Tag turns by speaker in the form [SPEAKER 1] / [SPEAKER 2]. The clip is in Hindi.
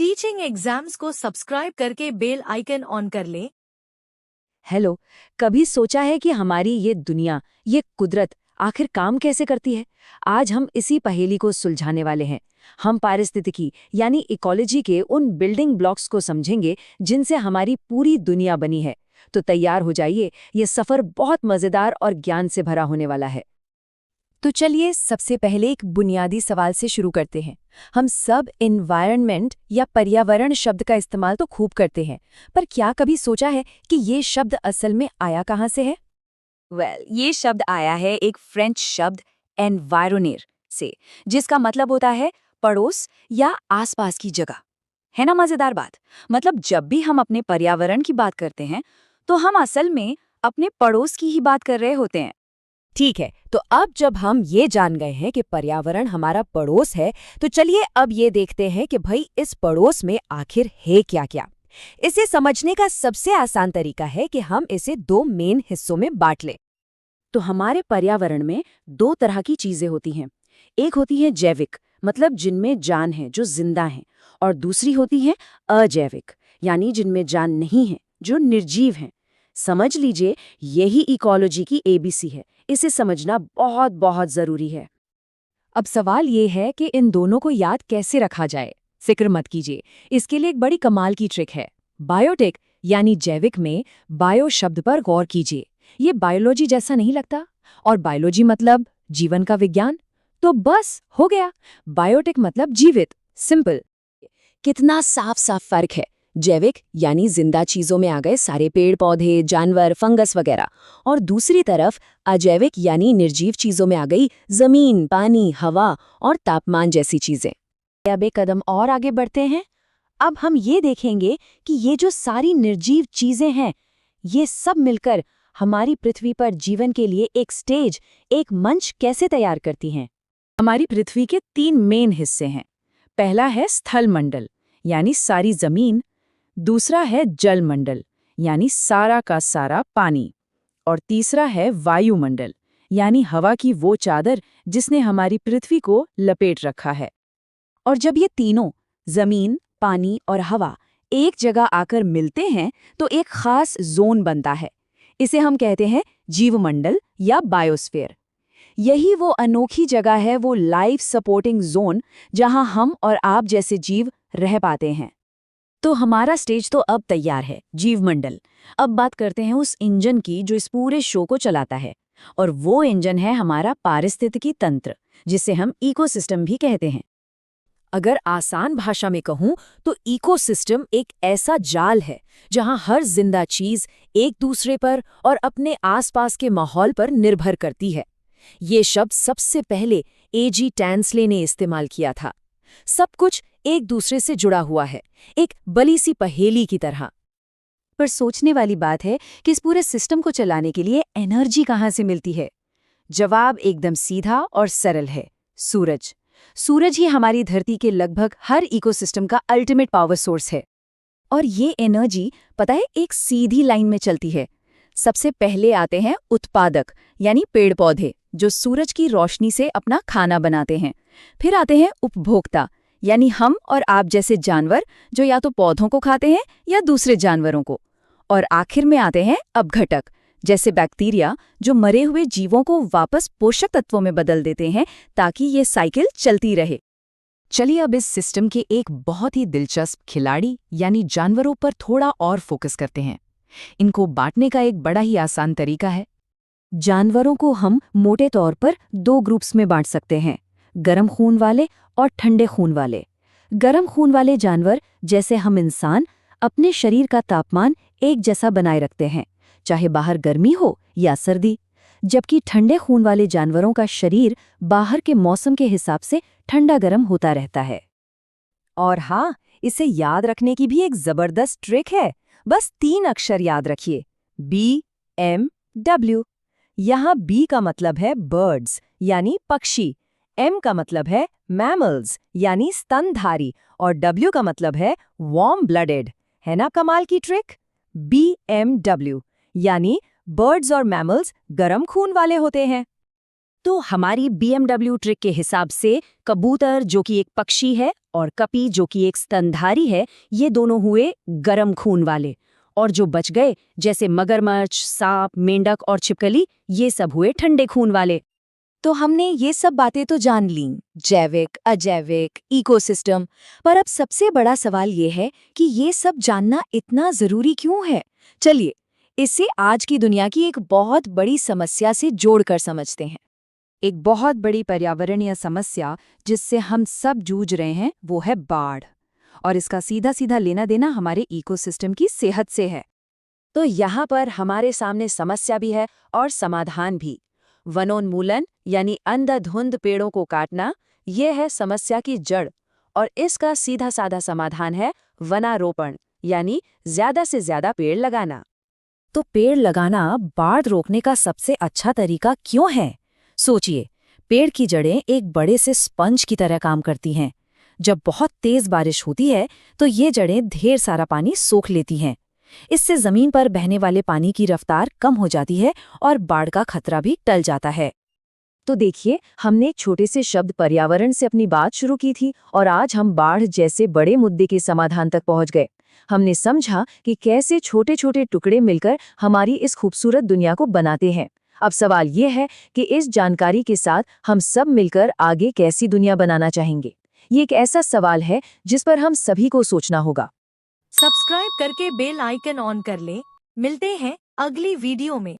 [SPEAKER 1] टीचिंग एग्जाम्स को सब्सक्राइब करके बेल आइकन ऑन कर लें।
[SPEAKER 2] हेलो, कभी सोचा है कि हमारी ये दुनिया, ये कुदरत आखिर काम कैसे करती है? आज हम इसी पहेली को सुलझाने वाले हैं। हम पारिस्थितिकी यानी इकोलॉजी के उन बिल्डिंग ब्लॉक्स को समझेंगे जिनसे हमारी पूरी दुनिया बनी है। तो तैयार हो जाइए, ये सफर बहुत मजेदार और ज्ञान से भरा होने वाला है। तो चलिए सबसे पहले एक बुनियादी सवाल से शुरू करते हैं। हम सब एनवायरनमेंट या पर्यावरण शब्द का इस्तेमाल तो खूब करते हैं, पर क्या कभी सोचा है कि ये शब्द असल में आया कहाँ से है? ये शब्द आया है एक फ्रेंच शब्द एनवायरोनेर से, जिसका मतलब होता है पड़ोस या आसपास की जगह। है ना मजेदार बात? मतलब जब भी हम अपने पर्यावरण की बात करते हैं, तो हम असल में अपने पड़ोस की ही बात कर रहे होते हैं। ठीक है, तो अब जब हम ये जान गए हैं कि पर्यावरण हमारा पड़ोस है, तो चलिए अब ये देखते हैं कि भाई इस पड़ोस में आखिर है क्या-क्या। इसे समझने का सबसे आसान तरीका है कि हम इसे दो मेन हिस्सों में बांट लें। तो हमारे पर्यावरण में दो तरह की चीजें होती हैं। एक होती है जैविक, मतलब जिनमें जान है, जो जिंदा हैं, और दूसरी होती है अजैविक, यानी जिनमें जान नहीं है, जो निर्जीव हैं। समझ लीजिए, यही इकोलॉजी की एबीसी है। इसे समझना बहुत बहुत जरूरी है। अब सवाल ये है कि इन दोनों को याद कैसे रखा जाए। फिक्र मत कीजिए, इसके लिए एक बड़ी कमाल की ट्रिक है। बायोटेक यानी जैविक में बायो शब्द पर गौर कीजिए। ये बायोलॉजी जैसा नहीं लगता? और बायोलॉजी मतलब जीवन का विज्ञान। तो बस हो गया, बायोटेक मतलब जीवित। सिंपल। कितना साफ साफ फर्क है। जैविक यानी जिंदा चीजों में आ गए सारे पेड़ पौधे, जानवर, फंगस वगैरह, और दूसरी तरफ अजैविक यानी निर्जीव चीजों में आ गई जमीन, पानी, हवा और तापमान जैसी चीजें। अब एक कदम और आगे बढ़ते हैं। अब हम ये देखेंगे कि ये जो सारी निर्जीव चीजें हैं, ये सब मिलकर हमारी पृथ्वी पर जीवन के लिए एक स्टेज, एक मंच कैसे तैयार करती हैं। हमारी पृथ्वी के तीन मेन हिस्से हैं। पहला है स्थल मंडल, यानी सारी जमीन। दूसरा है जल मंडल, यानी सारा का सारा पानी। और तीसरा है वायुमंडल, यानी हवा की वो चादर जिसने हमारी पृथ्वी को लपेट रखा है। और जब ये तीनों, जमीन, पानी और हवा, एक जगह आकर मिलते हैं, तो एक खास जोन बनता है। इसे हम कहते हैं जीवमंडल या बायोस्फीयर। यही वो अनोखी जगह है, वो लाइफ सपोर्टिंग जोन, जहां हम और आप जैसे जीव रह पाते हैं। तो हमारा स्टेज तो अब तैयार है, जीवमंडल। अब बात करते हैं उस इंजन की जो इस पूरे शो को चलाता है। और वो इंजन है हमारा पारिस्थितिकी तंत्र, जिसे हम इकोसिस्टम भी कहते हैं। अगर आसान भाषा में कहूं तो इकोसिस्टम एक ऐसा जाल है जहां हर जिंदा चीज एक दूसरे पर और अपने आसपास के माहौल पर निर्भर करती है। ये शब्द सबसे पहले एजी टैंसले ने इस्तेमाल किया था। सब कुछ एक दूसरे से जुड़ा हुआ है, एक बड़ी सी पहेली की तरह। पर सोचने वाली बात है कि इस पूरे सिस्टम को चलाने के लिए एनर्जी कहाँ से मिलती है? जवाब एकदम सीधा और सरल है, सूरज। सूरज ही हमारी धरती के लगभग हर इकोसिस्टम का अल्टीमेट पावर सोर्स है। और ये एनर्जी, पता है, एक सीधी लाइन में चलती है। सबसे पहले आते हैं उत्पादक, यानी पेड़ पौधे, जो सूरज की रोशनी से अपना खाना बनाते हैं। फिर आते हैं उपभोक्ता, यानी हम और आप जैसे जानवर, जो या तो पौधों को खाते हैं या दूसरे जानवरों को। और आखिर में आते हैं अपघटक, जैसे बैक्टीरिया, जो मरे हुए जीवों को वापस पोषक तत्वों में बदल देते हैं ताकि ये साइकिल चलती रहे। चलिए अब इस सिस्टम के एक बहुत ही दिलचस्प खिलाड़ी यानी जानवरों पर थोड़ा और फोकस करते हैं। इनको बांटने का एक बड़ा ही आसान तरीका है। जानवरों को हम मोटे तौर पर दो ग्रुप्स में बांट सकते हैं, गर्म खून वाले और ठंडे खून वाले। गर्म खून वाले जानवर, जैसे हम इंसान, अपने शरीर का तापमान एक जैसा बनाए रखते हैं, चाहे बाहर गर्मी हो या सर्दी। जबकि ठंडे खून वाले जानवरों का शरीर बाहर के मौसम के हिसाब से ठंडा गर्म होता रहता है। और हाँ, इसे याद रखने की भी एक जबरदस्त ट्रिक है। बस 3 अक्षर याद रखिए, BMW। यहाँ B का मतलब है बर्ड्स, यानी पक्षी। M का मतलब है मैमल्स, यानी स्तनधारी। और W का मतलब है वार्म ब्लडेड। है ना कमाल की ट्रिक? BMW यानी बर्ड्स और मैमल्स गर्म खून वाले होते हैं। तो हमारी BMW ट्रिक के हिसाब से कबूतर जो कि एक पक्षी है और कपी जो कि एक स्तनधारी है, ये दोनों हुए गर्म खून वाले, और जो बच गए जैसे मगरमच्छ, सांप, मेंढक और छिपकली, ये सब हुए ठंडे खून वाले।
[SPEAKER 1] तो हमने ये सब बातें तो जान ली, जैविक, अजैविक, इकोसिस्टम, पर अब सबसे बड़ा सवाल ये है कि ये सब जानना इतना जरूरी क्यों है? चलिए, इसे आज की दुनिया की एक बहुत बड़ी समस्या से जोड़कर समझते हैं।
[SPEAKER 2] एक बहुत बड़ी पर्यावरणीय समस्या जिससे हम सब जूझ रहे हैं वो है बाढ़, और इसका सीधा सीधा लेना देना हमारे इकोसिस्टम की सेहत से है। तो यहाँ पर हमारे सामने समस्या भी है और समाधान भी। वनोन्मूलन यानी अंधाधुंध पेड़ों को काटना, ये है समस्या की जड़, और इसका सीधा साधा समाधान है वनारोपण यानी ज्यादा से ज्यादा पेड़ लगाना। तो पेड़ लगाना बाढ़ रोकने का सबसे अच्छा तरीका क्यों है? सोचिए, पेड़ की जड़ें एक बड़े से स्पंज की तरह काम करती हैं। जब बहुत तेज बारिश होती है तो ये जड़ें ढेर सारा पानी सोख लेती हैं। इससे जमीन पर बहने वाले पानी की रफ्तार कम हो जाती है और बाढ़ का खतरा भी टल जाता है।
[SPEAKER 1] तो देखिए, हमने एक छोटे से शब्द पर्यावरण से अपनी बात शुरू की थी और आज हम बाढ़ जैसे बड़े मुद्दे के समाधान तक पहुंच गए। हमने समझा कि कैसे छोटे छोटे टुकड़े मिलकर हमारी इस खूबसूरत दुनिया को बनाते हैं। अब सवाल ये है कि इस जानकारी के साथ हम सब मिलकर आगे कैसी दुनिया बनाना चाहेंगे। ये एक ऐसा सवाल है जिस पर हम सभी को सोचना होगा। सब्सक्राइब करके बेल आइकन ऑन कर लें। मिलते हैं अगली वीडियो में।